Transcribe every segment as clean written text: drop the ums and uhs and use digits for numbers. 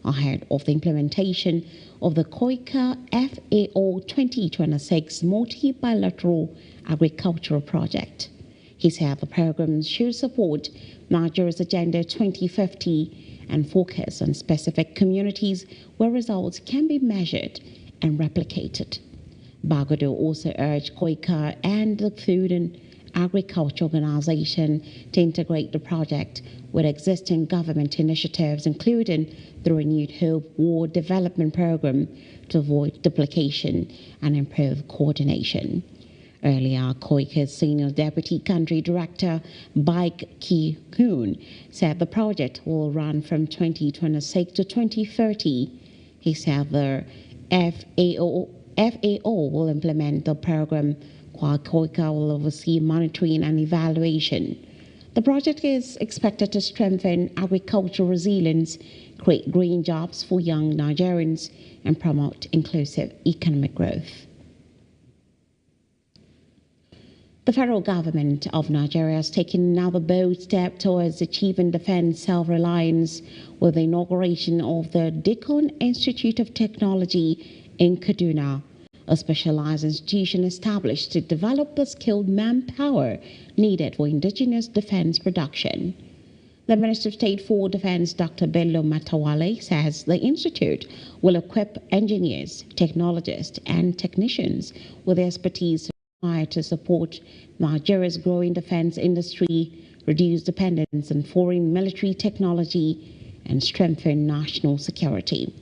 ahead of the implementation of the COICA FAO 2026 multi-bilateral agricultural project. He said the program should support Nigeria's Agenda 2050 and focus on specific communities where results can be measured and replicated. Bagodo also urged COICA and the Food and Agriculture Organization to integrate the project with existing government initiatives, including the Renewed Hope War Development Program, to avoid duplication and improve coordination. Earlier, COICA's Senior Deputy Country Director, Baik Ki-hoon, said the project will run from 2026 to 2030. He said the FAO will implement the program while COICA will oversee monitoring and evaluation. The project is expected to strengthen agricultural resilience, create green jobs for young Nigerians, and promote inclusive economic growth. The federal government of Nigeria has taken another bold step towards achieving defense self-reliance with the inauguration of the Adbn Institute of Technology in Kaduna, a specialized institution established to develop the skilled manpower needed for indigenous defense production. The Minister of State for Defense, Dr. Bello Matawale, says the institute will equip engineers, technologists, and technicians with the expertise required to support Nigeria's growing defense industry, reduce dependence on foreign military technology, and strengthen national security.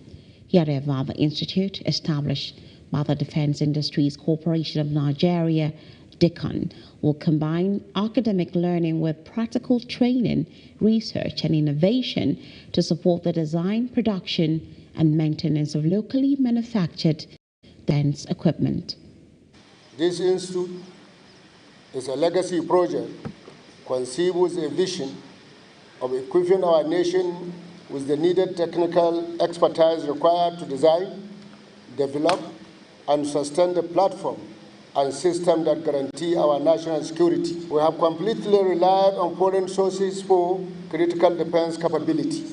However, the institute, established by the Defense Industries Corporation of Nigeria, Adbn, will combine academic learning with practical training, research, and innovation to support the design, production, and maintenance of locally manufactured defense equipment. This institute is a legacy project conceived with a vision of equipping our nation with the needed technical expertise required to design, develop, and sustain the platform and system that guarantee our national security. We have completely relied on foreign sources for critical defense capability.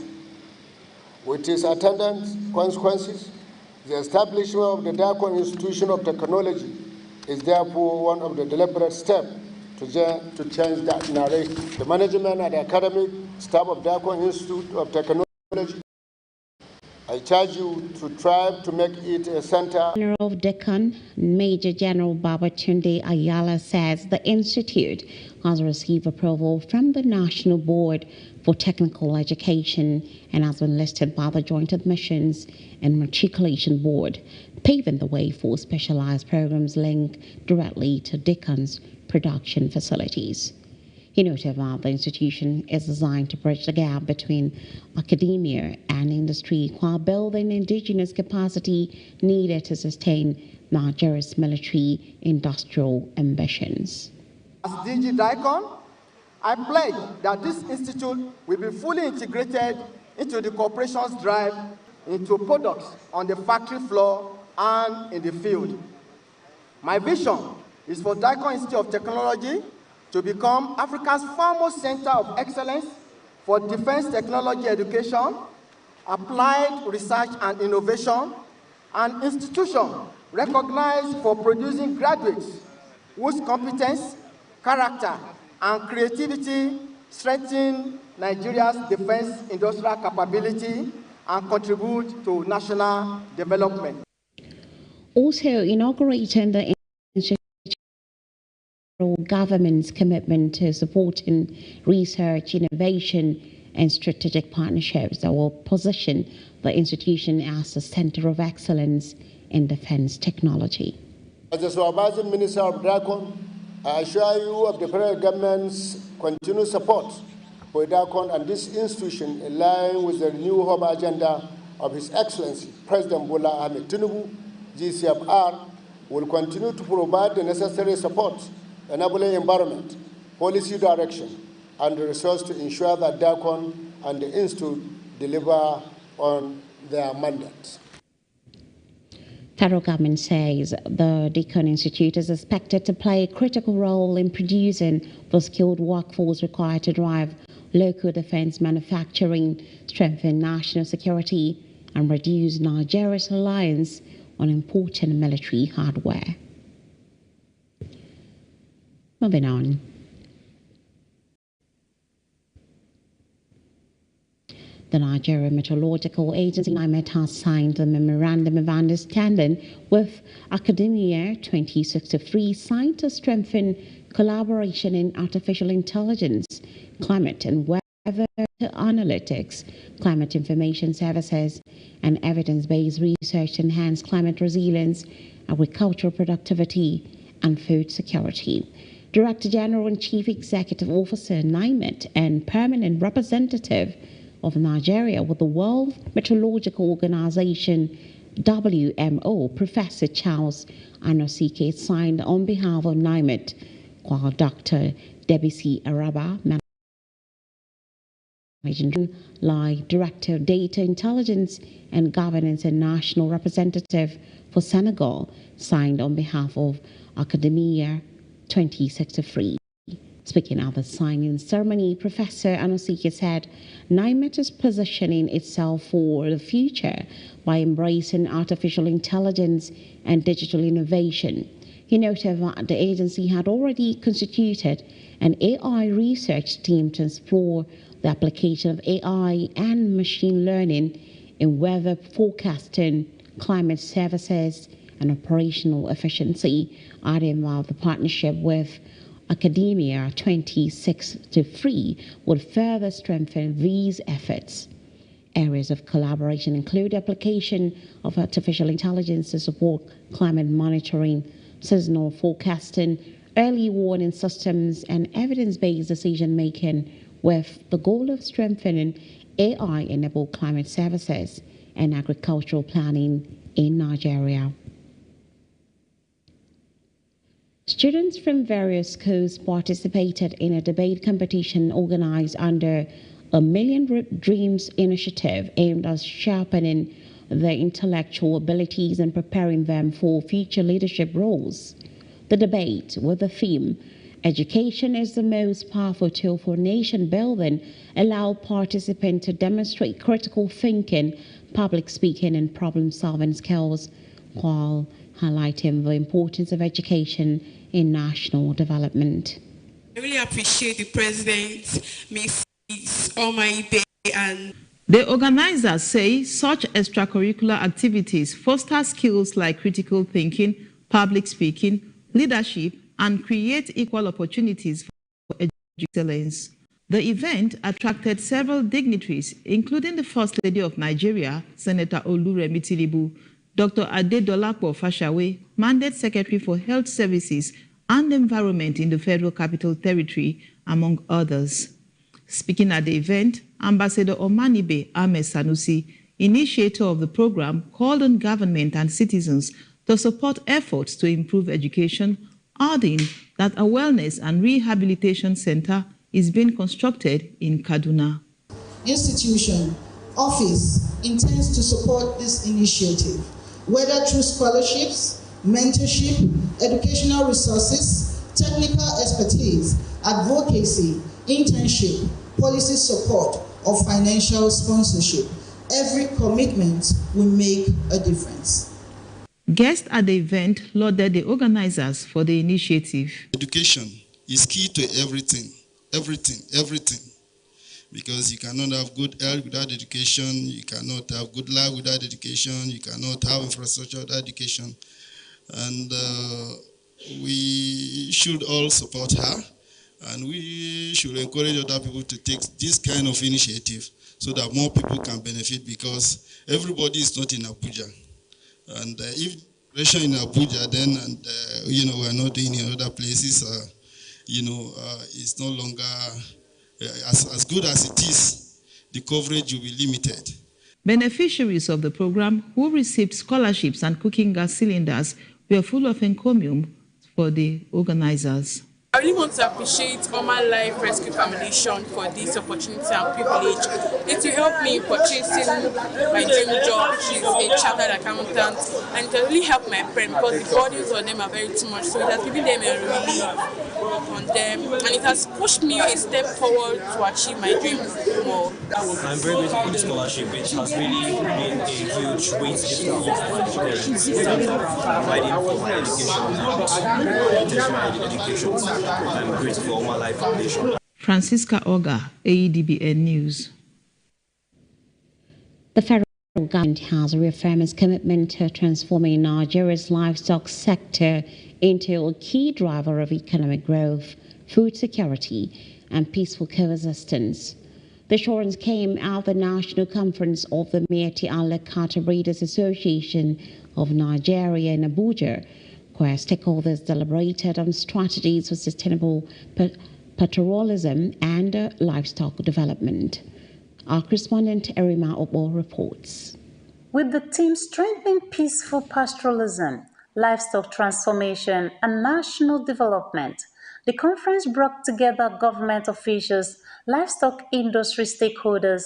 With its attendant consequences, the establishment of the Adbn Institution of Technology is therefore one of the deliberate steps to change that narrative. The management and the academic staff of the Adbn Institute of Technology, I charge you to try to make it a center. General of Adbn, Major General Babatunde Ayala, says the institute has received approval from the National Board for Technical Education and has been listed by the Joint Admissions and Matriculation Board, paving the way for specialized programs linked directly to Adbn's production facilities. He noted that the institution is designed to bridge the gap between academia and industry while building indigenous capacity needed to sustain Nigeria's military industrial ambitions. As DG Adbn, I pledge that this institute will be fully integrated into the corporation's drive into products on the factory floor and in the field. My vision is for Adbn Institute of Technology to become Africa's foremost center of excellence for defense technology education, applied research and innovation, an institution recognized for producing graduates whose competence, character, and creativity strengthen Nigeria's defense industrial capability and contribute to national development. Also inaugurating the government's commitment to supporting research, innovation, and strategic partnerships that will position the institution as a center of excellence in defense technology. As the Supervising Minister of Adbn, I assure you of the federal government's continued support for Adbn and this institution in line with the New Hope agenda of His Excellency President Bola Ahmed Tinubu. GCFR will continue to provide the necessary support, enabling environment, policy direction, and the resources to ensure that Adbn and the Institute deliver on their mandate. Federal government says the Adbn Institute is expected to play a critical role in producing the skilled workforce required to drive local defense manufacturing, strengthen national security, and reduce Nigeria's reliance on important military hardware. Moving on. The Nigeria Meteorological Agency (NIMET) has signed a memorandum of understanding with Academia 2063 signed to strengthen collaboration in artificial intelligence, climate and weather analytics, climate information services, and evidence-based research to enhance climate resilience, agricultural productivity, and food security. Director General and Chief Executive Officer NIMET and permanent representative of Nigeria with the World Meteorological Organization WMO, Professor Charles Anosike, signed on behalf of NIMET, while Dr. Debisi Araba, Director of Data Intelligence and Governance and National Representative for Senegal, signed on behalf of Academia 2063. Speaking at the signing ceremony, Professor Anosike said NIMET is positioning itself for the future by embracing artificial intelligence and digital innovation. He noted that the agency had already constituted an AI research team to explore the application of AI and machine learning in weather forecasting, climate services, and operational efficiency, adding that the partnership with Academia 2063 would further strengthen these efforts. Areas of collaboration include application of artificial intelligence to support climate monitoring, seasonal forecasting, early warning systems, and evidence-based decision-making, with the goal of strengthening AI-enabled climate services and agricultural planning in Nigeria. Students from various schools participated in a debate competition organized under a Million Dreams initiative aimed at sharpening their intellectual abilities and preparing them for future leadership roles. The debate, with the theme, "Education is the most powerful tool for nation building," allowed participants to demonstrate critical thinking, public speaking, and problem-solving skills, while highlighting the importance of education in national development. I really appreciate the President, Mrs. Almaide, and the organizers say such extracurricular activities foster skills like critical thinking, public speaking, leadership, and create equal opportunities for excellence. The event attracted several dignitaries, including the First Lady of Nigeria, Senator Oluremi Tinubu, Dr. Adedolapo Fashawe, Mandate Secretary for Health Services and Environment in the Federal Capital Territory, among others. Speaking at the event, Ambassador Omanibe Ahmed Sanusi, initiator of the program, called on government and citizens to support efforts to improve education, adding that a wellness and rehabilitation center is being constructed in Kaduna. Institution, office intends to support this initiative, whether through scholarships, mentorship, educational resources, technical expertise, advocacy, internship, policy support, or financial sponsorship. Every commitment will make a difference. Guests at the event lauded the organizers for the initiative. Education is key to everything. Because you cannot have good health without education, you cannot have good life without education, you cannot have infrastructure without education. And we should all support her, and we should encourage other people to take this kind of initiative so that more people can benefit, because everybody is not in Abuja. And if pressure in Abuja, then, we're not doing in other places, it's no longer as good as it is. The coverage will be limited. Beneficiaries of the program who received scholarships and cooking gas cylinders were full of encomium for the organizers. I really want to appreciate Oma Life Rescue Foundation for this opportunity and privilege. It will help me in purchasing my dream job, which is a chartered accountant, and it will really help my parents because the burdens on them are very too much. So it has given them a relief on them, and it has pushed me a step forward to achieve my dreams more. I'm very grateful for the scholarship, which has really been a huge weight to the parents in terms of providing for my education and tertiary education. I'm grateful for my life foundation. Francisca Oga, Adbn News. The federal government has reaffirmed its commitment to transforming Nigeria's livestock sector into a key driver of economic growth, food security, and peaceful coexistence. The assurance came at the National Conference of the Mieti Allah Cattle Breeders Association of Nigeria in Abuja, where stakeholders deliberated on strategies for sustainable pastoralism and livestock development. Our correspondent Erima Obo reports. With the theme Strengthening Peaceful Pastoralism, Livestock Transformation and National Development, the conference brought together government officials, livestock industry stakeholders,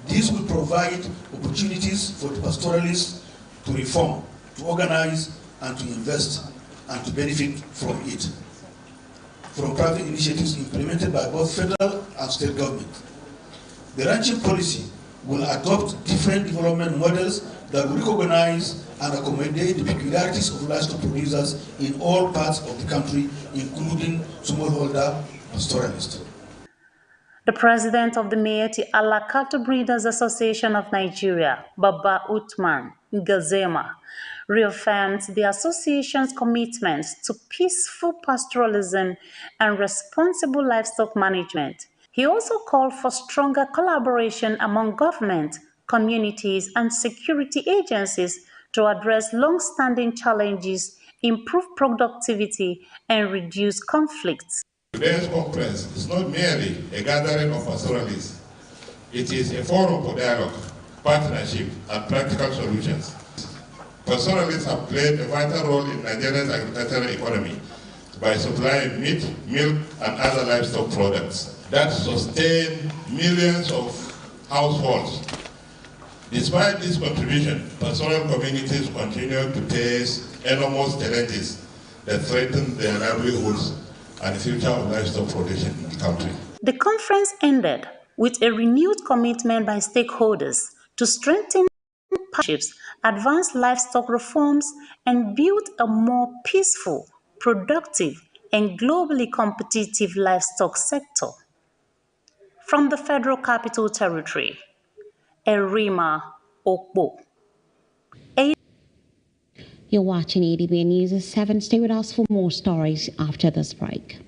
This will provide opportunities for the pastoralists to reform, to organize, and to invest, and to benefit from it, from private initiatives implemented by both federal and state government. The ranching policy will adopt different development models that will recognize and accommodate the peculiarities of livestock producers in all parts of the country, including smallholder pastoralists. the president of the Mieti Allah Cattle Breeders Association of Nigeria, Baba Uthman Ngazema, reaffirmed the association's commitment to peaceful pastoralism and responsible livestock management. He also called for stronger collaboration among government, communities, and security agencies to address long-standing challenges, improve productivity, and reduce conflicts. Today's conference is not merely a gathering of pastoralists. It is a forum for dialogue, partnership, and practical solutions. Pastoralists have played a vital role in Nigeria's agricultural economy by supplying meat, milk, and other livestock products that sustain millions of households. Despite this contribution, pastoral communities continue to face enormous challenges that threaten their livelihoods and the future of livestock production in the country. The conference ended with a renewed commitment by stakeholders to strengthen partnerships, advance livestock reforms, and build a more peaceful, productive, and globally competitive livestock sector. From the Federal Capital Territory, Erima Okbo. You're watching ADB News at 7. Stay with us for more stories after this break.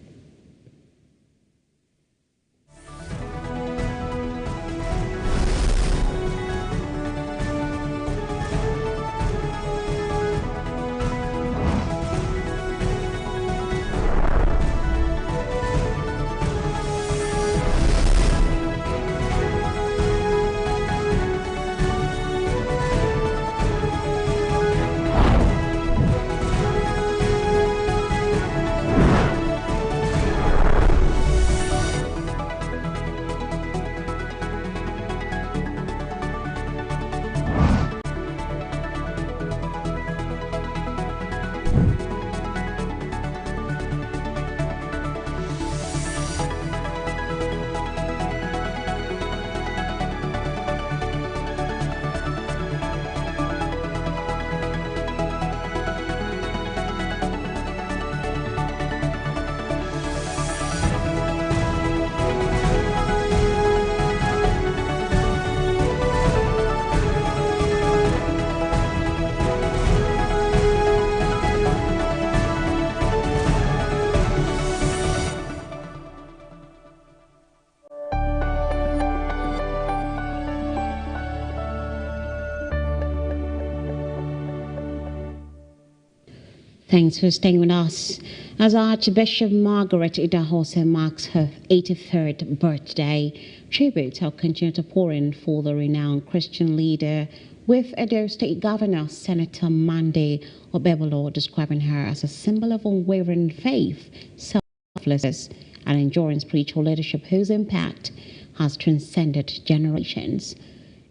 Thanks for staying with us. As Archbishop Margaret Idahosa marks her 83rd birthday, tributes have continued to pour in for the renowned Christian leader, with Edo State Governor Senator Monday Obebolo describing her as a symbol of unwavering faith, selflessness, and enduring spiritual leadership whose impact has transcended generations.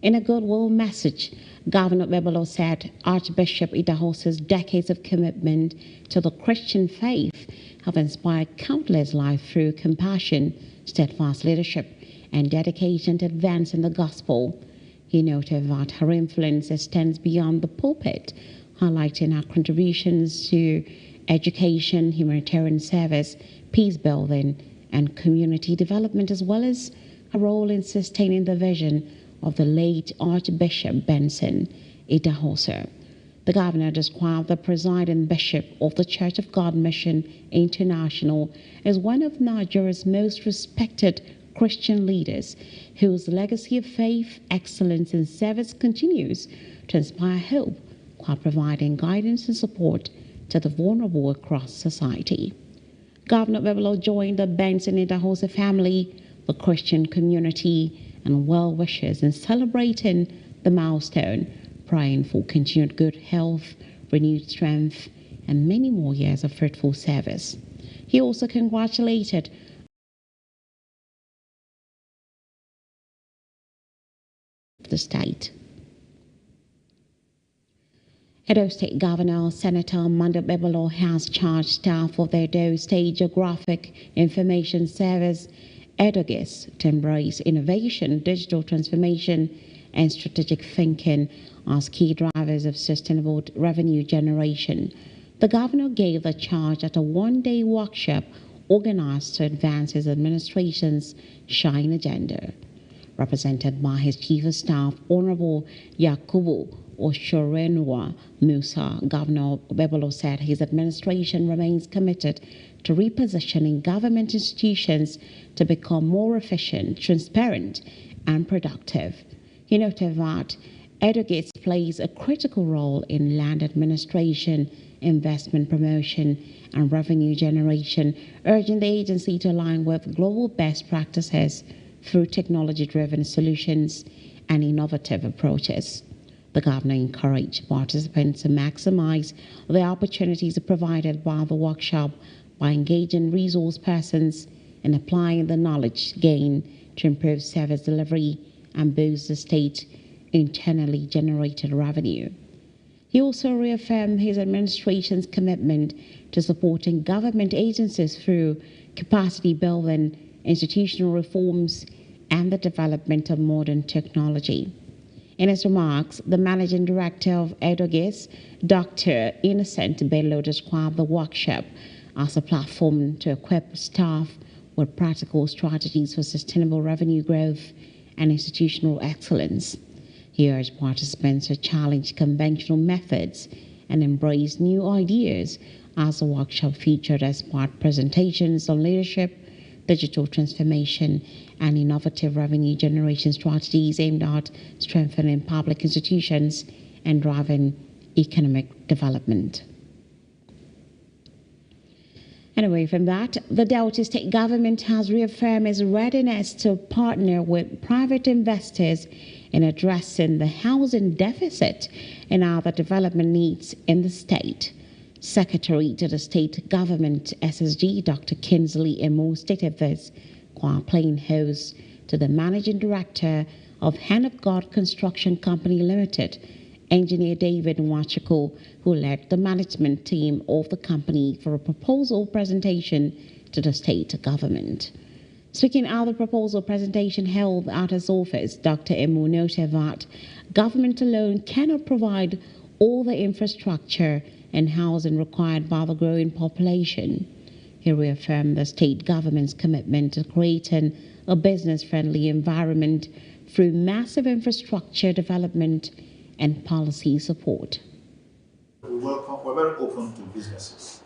In a goodwill message, Governor Obebolo said Archbishop Idahosa's decades of commitment to the Christian faith have inspired countless lives through compassion, steadfast leadership, and dedication to advancing the gospel. He noted that her influence extends beyond the pulpit, highlighting her contributions to education, humanitarian service, peace building, and community development, as well as her role in sustaining the vision of the late Archbishop Benson Idahosa. The governor described the presiding bishop of the Church of God Mission International as one of Nigeria's most respected Christian leaders, whose legacy of faith, excellence, and service continues to inspire hope while providing guidance and support to the vulnerable across society. Governor Obebolo joined the Benson Idahosa family, the Christian community, and well-wishers in celebrating the milestone, praying for continued good health, renewed strength, and many more years of fruitful service. He also congratulated the state. Edo State Governor Senator Monday Obebolo has charged staff of the Edo State Geographic Information Service EDOGIS to embrace innovation, digital transformation, and strategic thinking as key drivers of sustainable revenue generation. The governor gave the charge at a one-day workshop organized to advance his administration's SHINE agenda. Represented by his Chief of Staff, Honorable Yakubu Oshorenwa Musa, Governor Obebolo said his administration remains committed to repositioning government institutions to become more efficient, transparent, and productive. He noted that EDOGIS plays a critical role in land administration, investment promotion, and revenue generation, urging the agency to align with global best practices through technology-driven solutions and innovative approaches. The governor encouraged participants to maximize the opportunities provided by the workshop by engaging resource persons and applying the knowledge gained to improve service delivery and boost the state's internally generated revenue. He also reaffirmed his administration's commitment to supporting government agencies through capacity building, institutional reforms, and the development of modern technology. In his remarks, the managing director of EDOGIS, Dr. Innocent Bello, described the workshop as a platform to equip staff with practical strategies for sustainable revenue growth and institutional excellence. He urged participants to challenge conventional methods and embrace new ideas, as the workshop featured expert presentations on leadership, digital transformation, and innovative revenue generation strategies aimed at strengthening public institutions and driving economic development. Anyway, from that, the Delta State government has reaffirmed its readiness to partner with private investors in addressing the housing deficit and other development needs in the state. Secretary to the state government, SSG, Dr. Kinsley Emo, stated this while playing host to the managing director of Hand of God Construction Company Limited, Engineer David Nwachukwu, who led the management team of the company for a proposal presentation to the state government. Speaking at the proposal presentation held at his office, Dr. Emo noted that government alone cannot provide all the infrastructure and housing required by the growing population. He reaffirmed the state government's commitment to creating a business-friendly environment through massive infrastructure development and policy support. We're very open to businesses.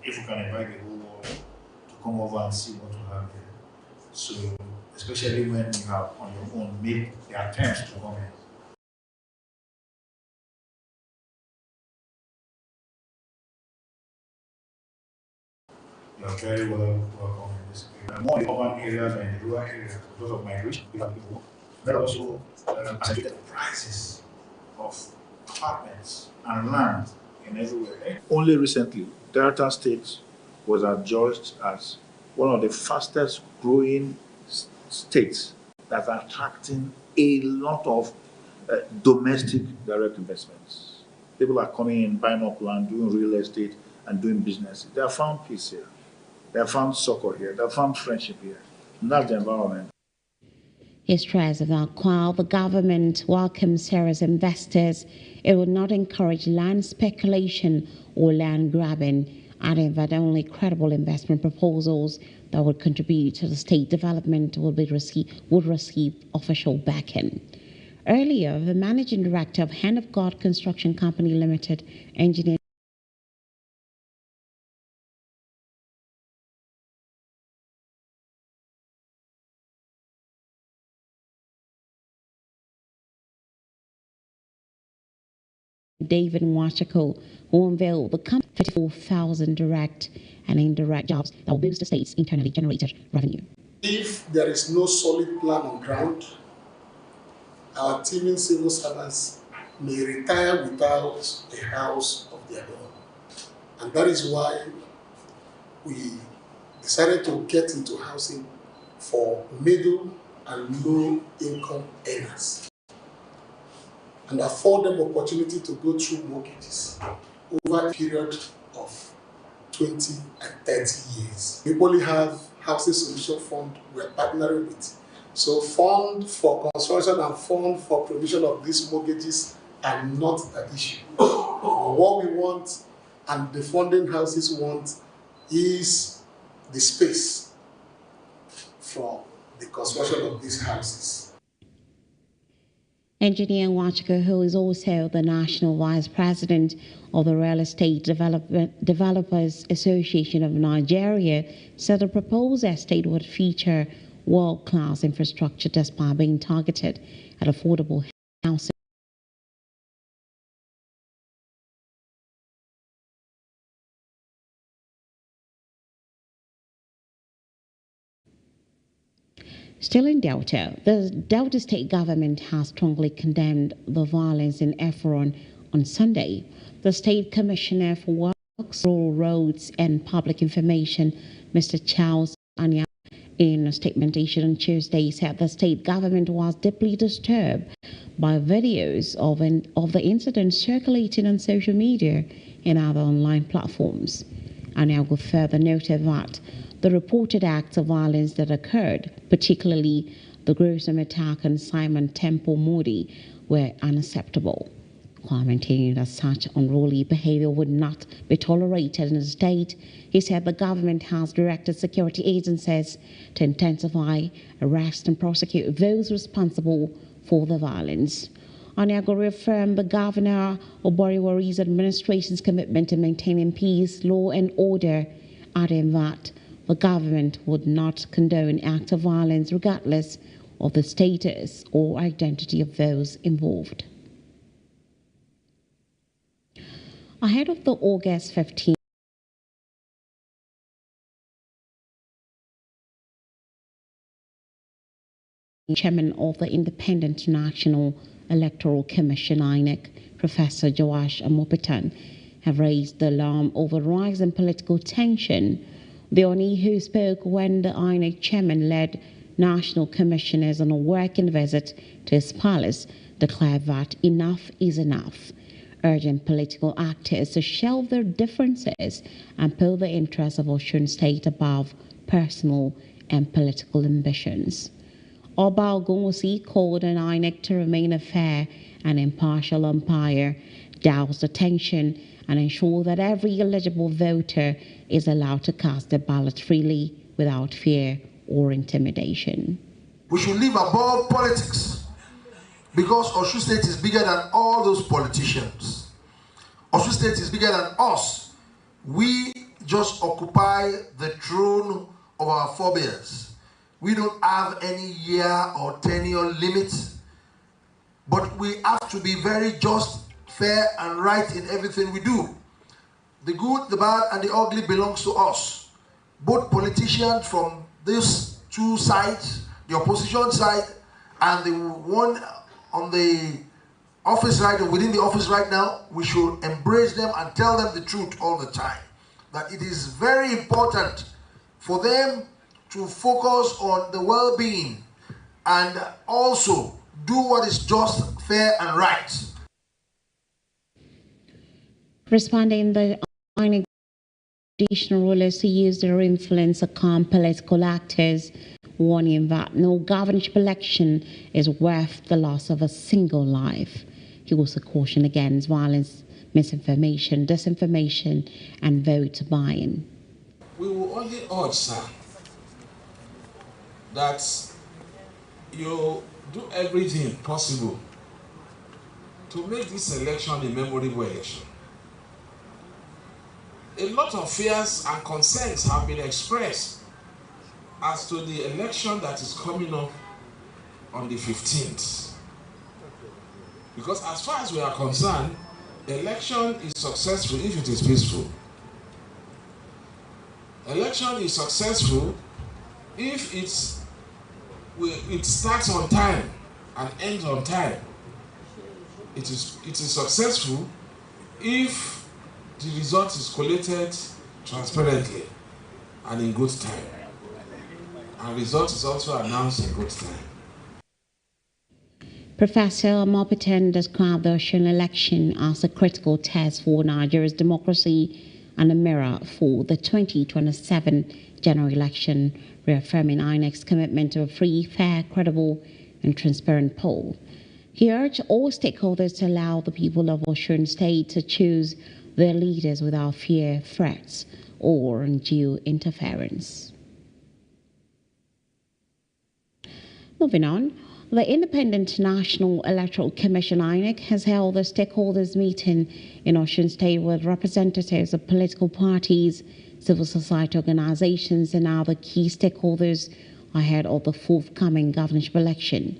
If we can invite the whole world to come over and see what we have here. So, especially when you have on your own made the attempt to come in. You are very welcome in this area. More in urban areas than in the rural areas because of migration. People that also accentuated prices of apartments and land in everywhere. Only recently, Delta State was adjudged as one of the fastest growing states that are attracting a lot of domestic direct investments. People are coming in, buying up land, doing real estate, and doing business. They have found peace here. They have found succor here. They have found friendship here. And that's the environment. He stressed that while the government welcomes serious investors, it would not encourage land speculation or land grabbing, adding that only credible investment proposals that would contribute to the state development would receive official backing. Earlier, the managing director of Hand of God Construction Company Limited, Engineer David Nwachukwu, who unveiled the company 54,000 direct and indirect jobs that will boost the state's internally generated revenue. If there is no solid plan on ground, our teeming civil servants may retire without a house of their own. And that is why we decided to get into housing for middle and low income earners and afford them opportunity to go through mortgages over a period of 20 and 30 years. We only have Housing Solution Fund we're partnering with. So fund for construction and fund for provision of these mortgages are not an issue. What we want and the funding houses want is the space for the construction of these houses. Engineer Nwachukwu, who is also the National Vice President of the Real Estate Developers Association of Nigeria, said the proposed estate would feature world-class infrastructure despite being targeted at affordable housing. Still in Delta, the Delta state government has strongly condemned the violence in Efron on Sunday. The State Commissioner for Works, Rural Roads and Public Information, Mr. Charles Anya, in a statement issued on Tuesday, said the state government was deeply disturbed by videos of the incident circulating on social media and other online platforms. Anya further noted that the reported acts of violence that occurred, particularly the gruesome attack on Simon Temple Modi, were unacceptable. While maintaining that such unruly behavior would not be tolerated in the state, he said the government has directed security agencies to intensify, arrest and prosecute those responsible for the violence. Oniago reaffirmed the Governor Oboriwari's administration's commitment to maintaining peace, law and order, adding that the government would not condone acts of violence regardless of the status or identity of those involved. Ahead of the August 15th Chairman of the Independent National Electoral Commission, INEC, Professor Joash Amopitan, have raised the alarm over rising political tension. The Oni, who spoke when the INEC chairman led national commissioners on a working visit to his palace, declared that enough is enough, urging political actors to shelve their differences and put the interests of Osun State above personal and political ambitions. Oba Ogunwusi called on INEC to remain a fair and impartial umpire, douse the tension, and ensure that every eligible voter is allowed to cast their ballot freely without fear or intimidation. We should live above politics because Osun State is bigger than all those politicians. Osun State is bigger than us. We just occupy the throne of our forebears. We don't have any year or tenure limit, but we have to be very just, fair, and right in everything we do. The good, the bad, and the ugly belongs to us. both politicians from these two sides, the opposition side and the one on the office right and within the office right now, we should embrace them and tell them the truth all the time. That it is very important for them to focus on the well-being and also do what is just, fair and right. Responding, the traditional rulers to use their influence to calm political actors, warning that no governorship election is worth the loss of a single life. He also cautioned against violence, misinformation, disinformation, and vote buying. We will only urge, sir, that you do everything possible to make this election a memorable election. A lot of fears and concerns have been expressed as to the election that is coming up on the 15th. Because as far as we are concerned, election is successful if it is peaceful. Election is successful if it starts on time and ends on time. It is successful if the result is collated transparently and in good time. And result is also announced in good time. Professor Mopitan described the Osun election as a critical test for Nigeria's democracy and a mirror for the 2027 general election, reaffirming INEC's commitment to a free, fair, credible, and transparent poll. He urged all stakeholders to allow the people of Osun State to choose their leaders without fear, threats, or undue interference. Moving on, the Independent National Electoral Commission (INEC) has held a stakeholders meeting in Osun State with representatives of political parties, civil society organizations, and other key stakeholders ahead of the forthcoming governorship election.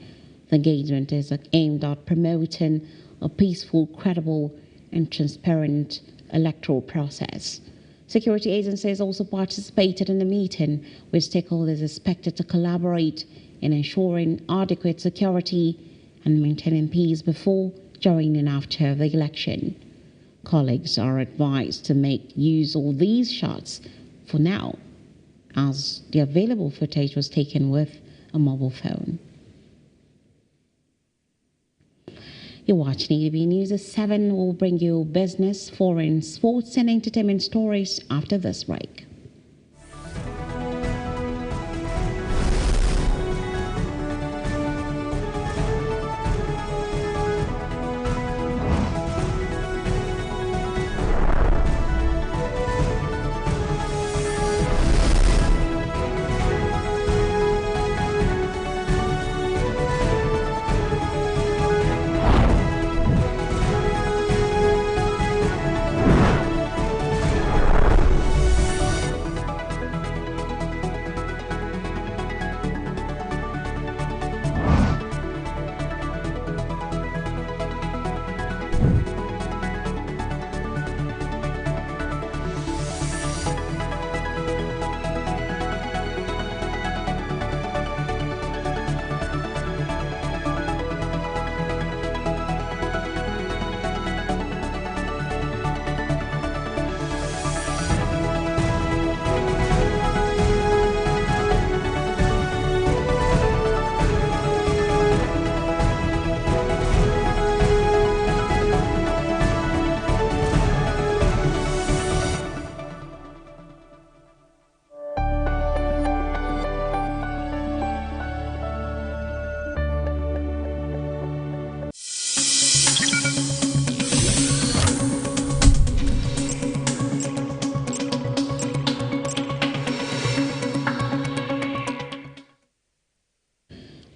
The engagement is aimed at promoting a peaceful, credible, and transparent electoral process. Security agencies also participated in the meeting, with stakeholders expected to collaborate in ensuring adequate security and maintaining peace before, during, and after the election. Colleagues are advised to make use of these shots for now, as the available footage was taken with a mobile phone. You're watching Adbn News at 7. We'll bring you business, foreign, sports, and entertainment stories after this break.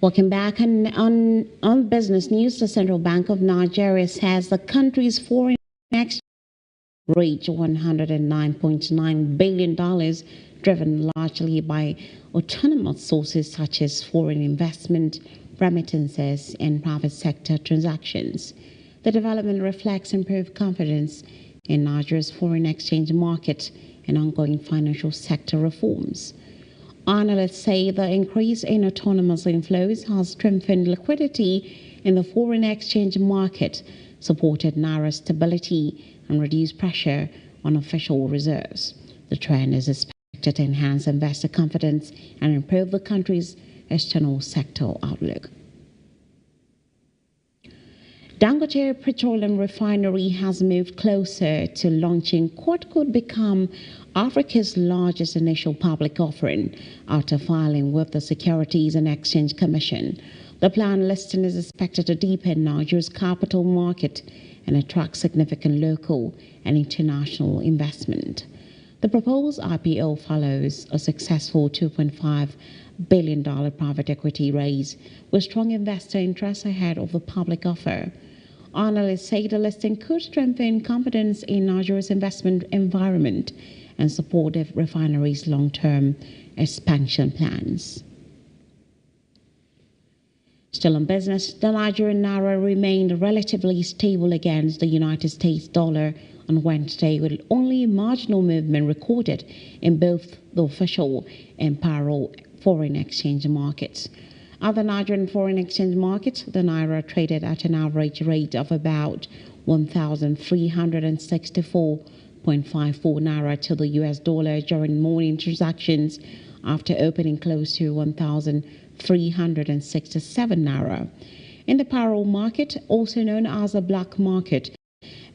Welcome back. And on business news, the Central Bank of Nigeria says the country's foreign exchange reached $109.9 billion, driven largely by autonomous sources such as foreign investment, remittances, and private sector transactions. The development reflects improved confidence in Nigeria's foreign exchange market and ongoing financial sector reforms. Analysts say the increase in autonomous inflows has strengthened liquidity in the foreign exchange market, supported naira stability, and reduced pressure on official reserves. The trend is expected to enhance investor confidence and improve the country's external sector outlook. Dangote Petroleum Refinery has moved closer to launching what could become Africa's largest initial public offering after filing with the Securities and Exchange Commission. The planned listing is expected to deepen Nigeria's capital market and attract significant local and international investment. The proposed IPO follows a successful $2.5 billion private equity raise with strong investor interest ahead of the public offer. Analysts say the listing could strengthen confidence in Nigeria's investment environment and support the refinery's long-term expansion plans. Still on business, the Nigerian naira remained relatively stable against the United States dollar on Wednesday, with only marginal movement recorded in both the official and parallel foreign exchange markets. At the Nigerian foreign exchange market, the naira traded at an average rate of about 1,364.54 naira to the US dollar during morning transactions, after opening close to 1,367 naira. In the parallel market, also known as the black market,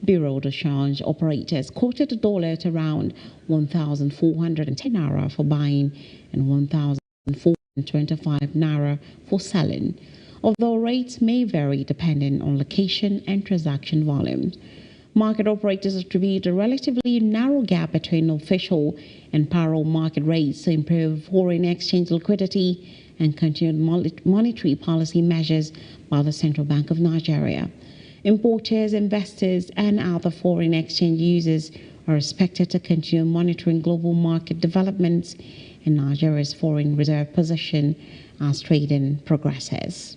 Bureau de Change operators quoted the dollar at around 1,410 naira for buying and 1,425 naira for selling, although rates may vary depending on location and transaction volume. Market operators attribute a relatively narrow gap between official and parallel market rates to improve foreign exchange liquidity and continued monetary policy measures by the Central Bank of Nigeria. Importers, investors, and other foreign exchange users are expected to continue monitoring global market developments and Nigeria's foreign reserve position as trading progresses.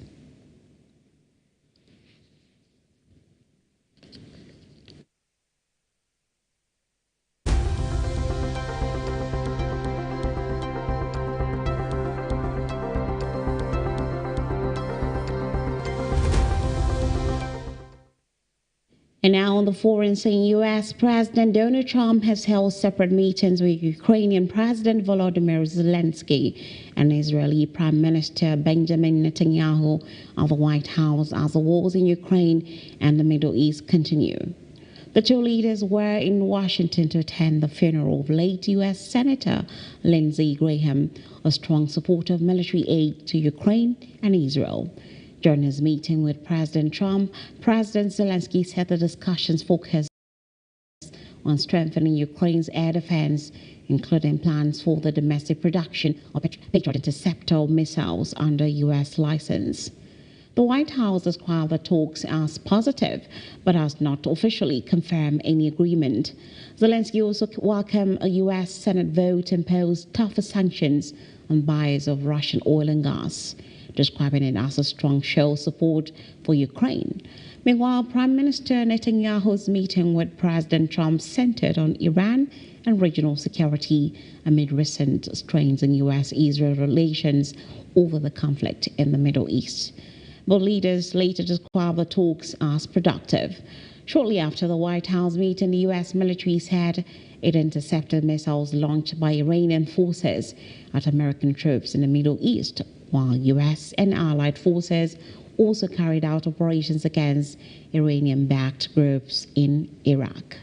And now on the foreign scene, U.S. President Donald Trump has held separate meetings with Ukrainian President Volodymyr Zelensky and Israeli Prime Minister Benjamin Netanyahu at the White House as the wars in Ukraine and the Middle East continue. The two leaders were in Washington to attend the funeral of late U.S. Senator Lindsey Graham, a strong supporter of military aid to Ukraine and Israel. During his meeting with President Trump, President Zelensky said the discussions focused on strengthening Ukraine's air defense, including plans for the domestic production of Patriot interceptor missiles under U.S. license. The White House described the talks as positive, but has not officially confirmed any agreement. Zelensky also welcomed a U.S. Senate vote to impose tougher sanctions on buyers of Russian oil and gas, describing it as a strong show of support for Ukraine. Meanwhile, Prime Minister Netanyahu's meeting with President Trump centered on Iran and regional security amid recent strains in U.S.-Israel relations over the conflict in the Middle East. Both leaders later described the talks as productive. Shortly after the White House meeting, the U.S. military said it intercepted missiles launched by Iranian forces at American troops in the Middle East, while U.S. and allied forces also carried out operations against Iranian-backed groups in Iraq.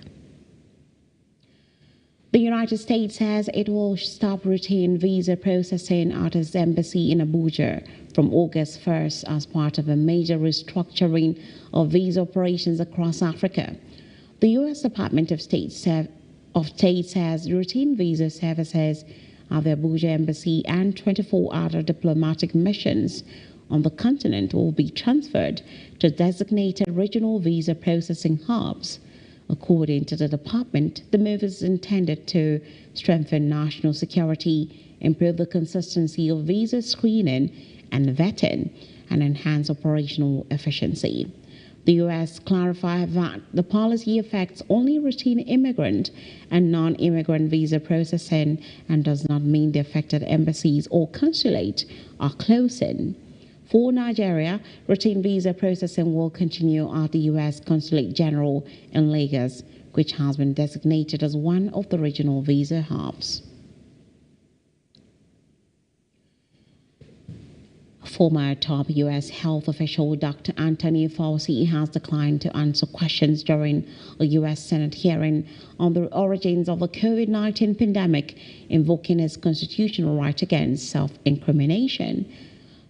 The United States says it will stop routine visa processing at its embassy in Abuja from August 1st as part of a major restructuring of visa operations across Africa. The U.S. Department of State says routine visa services at the Abuja embassy and 24 other diplomatic missions on the continent will be transferred to designated regional visa processing hubs. According to the department, the move is intended to strengthen national security, improve the consistency of visa screening and vetting, and enhance operational efficiency. The U.S. clarified that the policy affects only routine immigrant and non-immigrant visa processing and does not mean the affected embassies or consulate are closing. For Nigeria, routine visa processing will continue at the U.S. Consulate General in Lagos, which has been designated as one of the regional visa hubs. Former top U.S. health official Dr. Anthony Fauci has declined to answer questions during a U.S. Senate hearing on the origins of the COVID-19 pandemic, invoking his constitutional right against self-incrimination.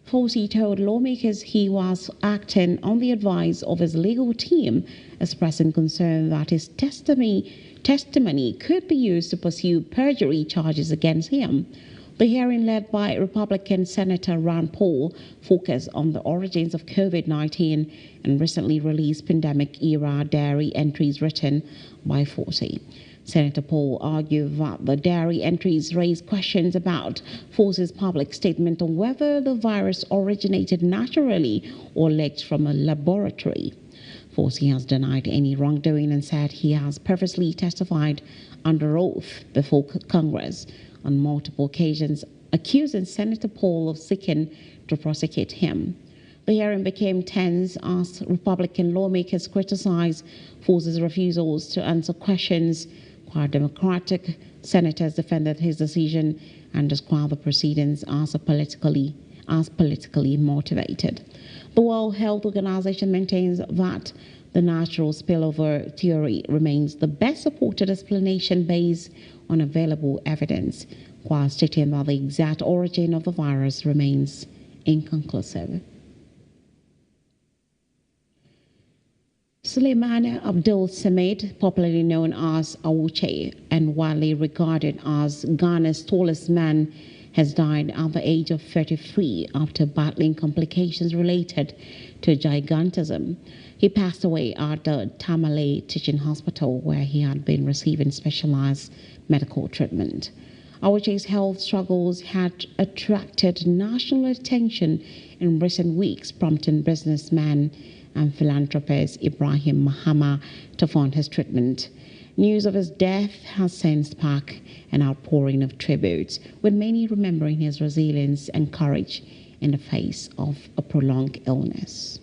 Fauci told lawmakers he was acting on the advice of his legal team, expressing concern that his testimony could be used to pursue perjury charges against him. The hearing, led by Republican Senator Rand Paul, focused on the origins of COVID-19 and recently released pandemic-era diary entries written by Fauci. Senator Paul argued that the diary entries raised questions about Fauci's public statement on whether the virus originated naturally or leaked from a laboratory. Fauci has denied any wrongdoing and said he has purposely testified under oath before Congress on multiple occasions, accusing Senator Paul of seeking to prosecute him. The hearing became tense as Republican lawmakers criticized Fauci's refusals to answer questions, while Democratic senators defended his decision and described the proceedings as politically motivated. The World Health Organization maintains that the natural spillover theory remains the best supported explanation based on available evidence, while stating that the exact origin of the virus remains inconclusive. Suleiman Abdul Samad, popularly known as Awuche and widely regarded as Ghana's tallest man, has died at the age of 33 after battling complications related to gigantism. He passed away at the Tamale Teaching Hospital, where he had been receiving specialized medical treatment. Awuche's health struggles had attracted national attention in recent weeks, prompting businessman and philanthropist Ibrahim Mahama to fund his treatment. News of his death has since sparked an outpouring of tributes, with many remembering his resilience and courage in the face of a prolonged illness.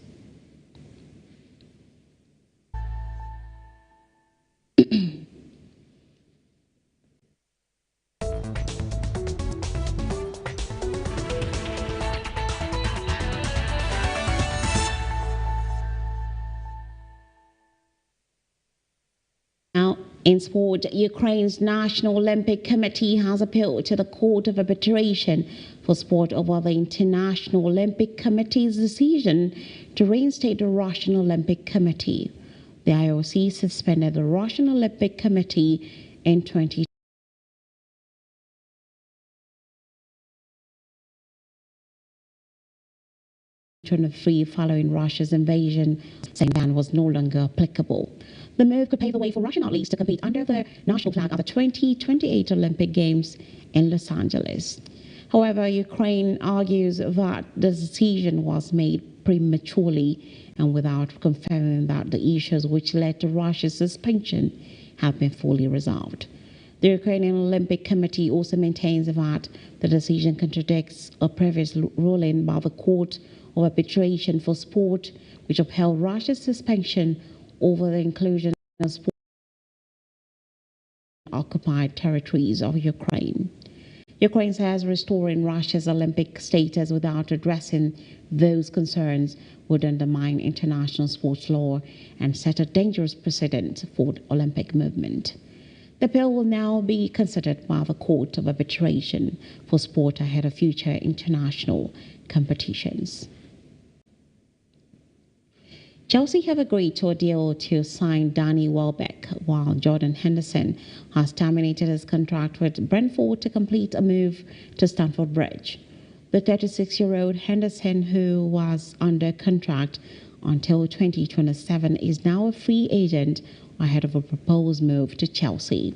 Now, in sport, Ukraine's National Olympic Committee has appealed to the Court of Arbitration for Sport over the International Olympic Committee's decision to reinstate the Russian Olympic Committee. The IOC suspended the Russian Olympic Committee in 2023 following Russia's invasion, saying ban was no longer applicable. The move could pave the way for Russian athletes to compete under the national flag at the 2028 Olympic Games in Los Angeles. However, Ukraine argues that the decision was made prematurely and without confirming that the issues which led to Russia's suspension have been fully resolved. The Ukrainian Olympic Committee also maintains that the decision contradicts a previous ruling by the Court of Arbitration for Sport, which upheld Russia's suspension over the inclusion of sport in occupied territories of Ukraine. Ukraine says restoring Russia's Olympic status without addressing those concerns would undermine international sports law and set a dangerous precedent for the Olympic movement. The bill will now be considered by the Court of Arbitration for Sport ahead of future international competitions. Chelsea have agreed to a deal to sign Danny Welbeck, while Jordan Henderson has terminated his contract with Brentford to complete a move to Stamford Bridge. The 36-year-old Henderson, who was under contract until 2027, is now a free agent ahead of a proposed move to Chelsea.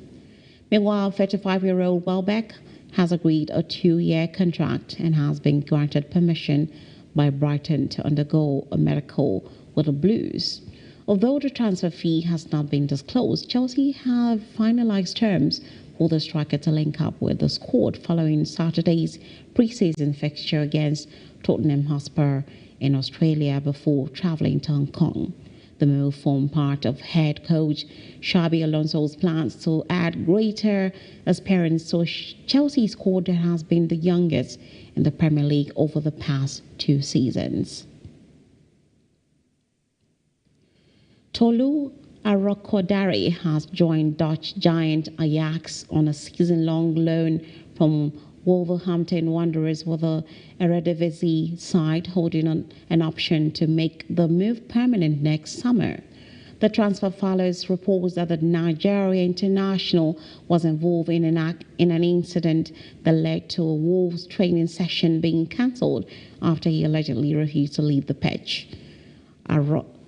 Meanwhile, 35-year-old Welbeck has agreed a 2-year contract and has been granted permission by Brighton to undergo a medical with the Blues. Although the transfer fee has not been disclosed, Chelsea have finalized terms for the striker to link up with the squad following Saturday's pre-season fixture against Tottenham Hotspur in Australia before travelling to Hong Kong. The move formed part of head coach Xabi Alonso's plans to add greater experience to Chelsea's squad that has been the youngest in the Premier League over the past 2 seasons. Tolu Arokodare has joined Dutch giant Ajax on a season-long loan from Wolverhampton Wanderers, with the Eredivisie side holding an option to make the move permanent next summer. The transfer follows reports that the Nigeria international was involved in an incident that led to a Wolves training session being cancelled after he allegedly refused to leave the pitch.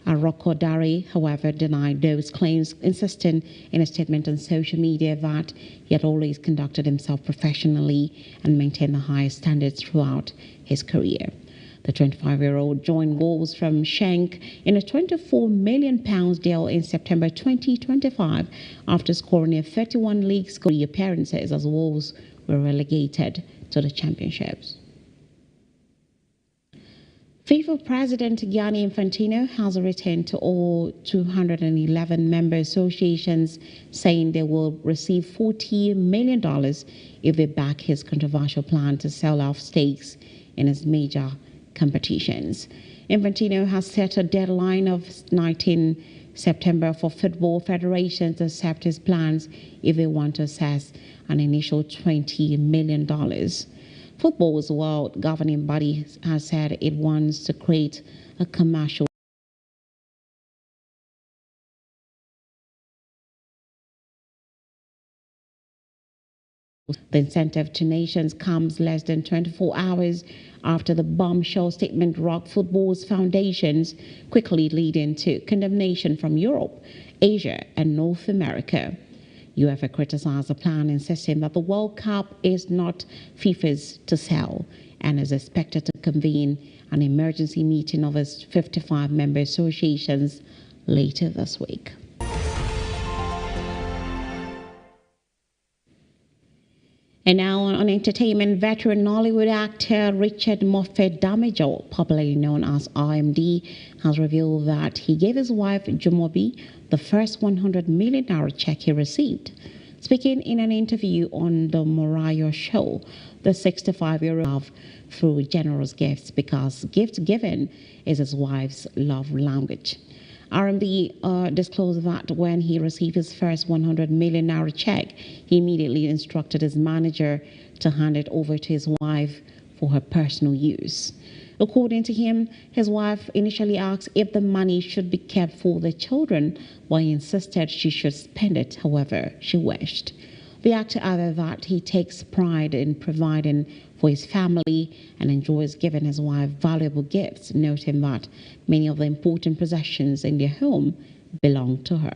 Arokodare, however, denied those claims, insisting in a statement on social media that he had always conducted himself professionally and maintained the highest standards throughout his career. The 25-year-old joined Wolves from Schenk in a £24 million deal in September 2025 after scoring a 31 league appearances as Wolves were relegated to the championships. FIFA President Gianni Infantino has written to all 211 member associations saying they will receive $40 million if they back his controversial plan to sell off stakes in his major competitions. Infantino has set a deadline of 19 September for football federations to accept his plans if they want to assess an initial $20 million. Football's world governing body has said it wants to create a commercial The incentive to nations comes less than 24 hours after the bombshell statement rocked football's foundations, quickly leading to condemnation from Europe, Asia, and North America. UEFA criticized the plan, insisting that the World Cup is not FIFA's to sell and is expected to convene an emergency meeting of its 55 member associations later this week. And now on entertainment, veteran Nollywood actor Richard Moffat Damajo, popularly known as RMD, has revealed that he gave his wife Jumobi the first $100 million check he received. Speaking in an interview on the Mariah Show, the 65-year-old through generous gifts because gift giving is his wife's love language. RMD disclosed that when he received his first $100 million check, he immediately instructed his manager to hand it over to his wife for her personal use. According to him, his wife initially asked if the money should be kept for the children, but he insisted she should spend it however she wished. The actor added that he takes pride in providing for his family and enjoys giving his wife valuable gifts, noting that many of the important possessions in their home belong to her.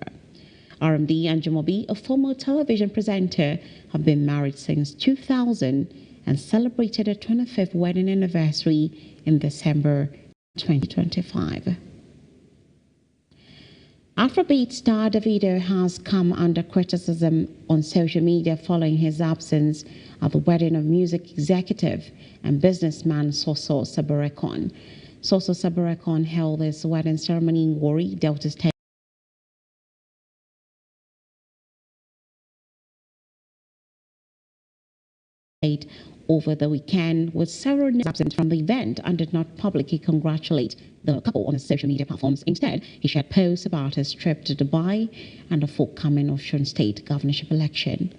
RMD and Jumobi, a former television presenter, have been married since 2000 and celebrated their 25th wedding anniversary in December 2025. Afrobeat star Davido has come under criticism on social media following his absence at the wedding of music executive and businessman Soso Sabarekon. Soso Sabarekon held his wedding ceremony in Warri, Delta State, over the weekend, with several absent from the event and did not publicly congratulate the couple on his social media platforms. Instead, he shared posts about his trip to Dubai and the forthcoming Osun State governorship election.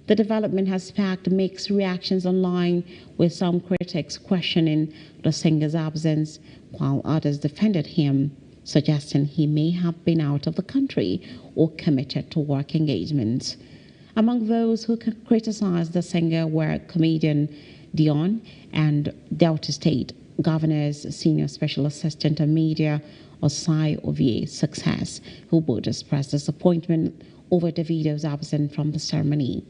The development has sparked mixed reactions online, with some critics questioning the singer's absence, while others defended him, suggesting he may have been out of the country or committed to work engagements. Among those who criticized the singer were comedian Dion and Delta State Governor's Senior Special Assistant on Media, Osai Ovie Success, who both expressed disappointment over Davido's absence from the ceremony.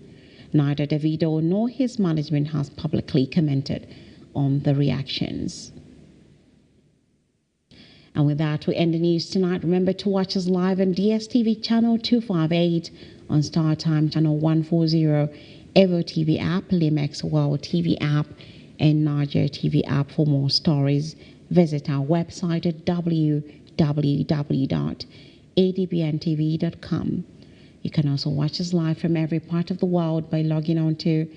Neither Davido nor his management has publicly commented on the reactions. And with that, we end the news tonight. Remember to watch us live on DSTV channel 258, on Star Time channel 140, Evo TV app, Limex World TV app, and Niger TV app. For more stories, visit our website at www.adbntv.com. You can also watch us live from every part of the world by logging on to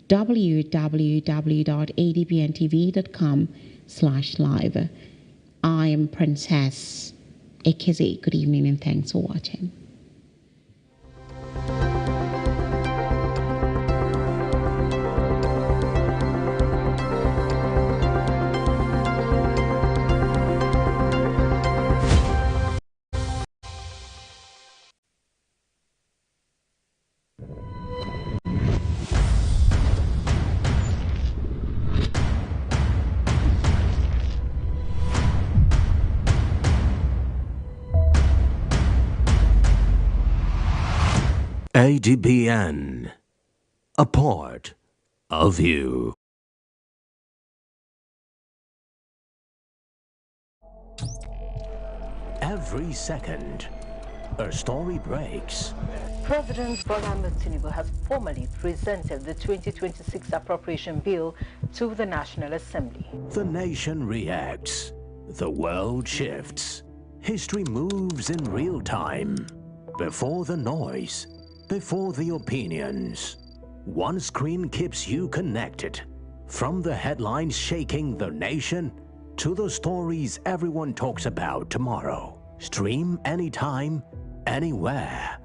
www.adbntv.com/live. I am Princess Ekeze. Good evening and thanks for watching. Adbn, a part of you. Every second, a story breaks. President Bola Ahmed Tinubu has formally presented the 2026 appropriation bill to the National Assembly. The nation reacts. The world shifts. History moves in real time. Before the noise, before the opinions, one screen keeps you connected. From the headlines shaking the nation to the stories everyone talks about tomorrow. Stream anytime, anywhere.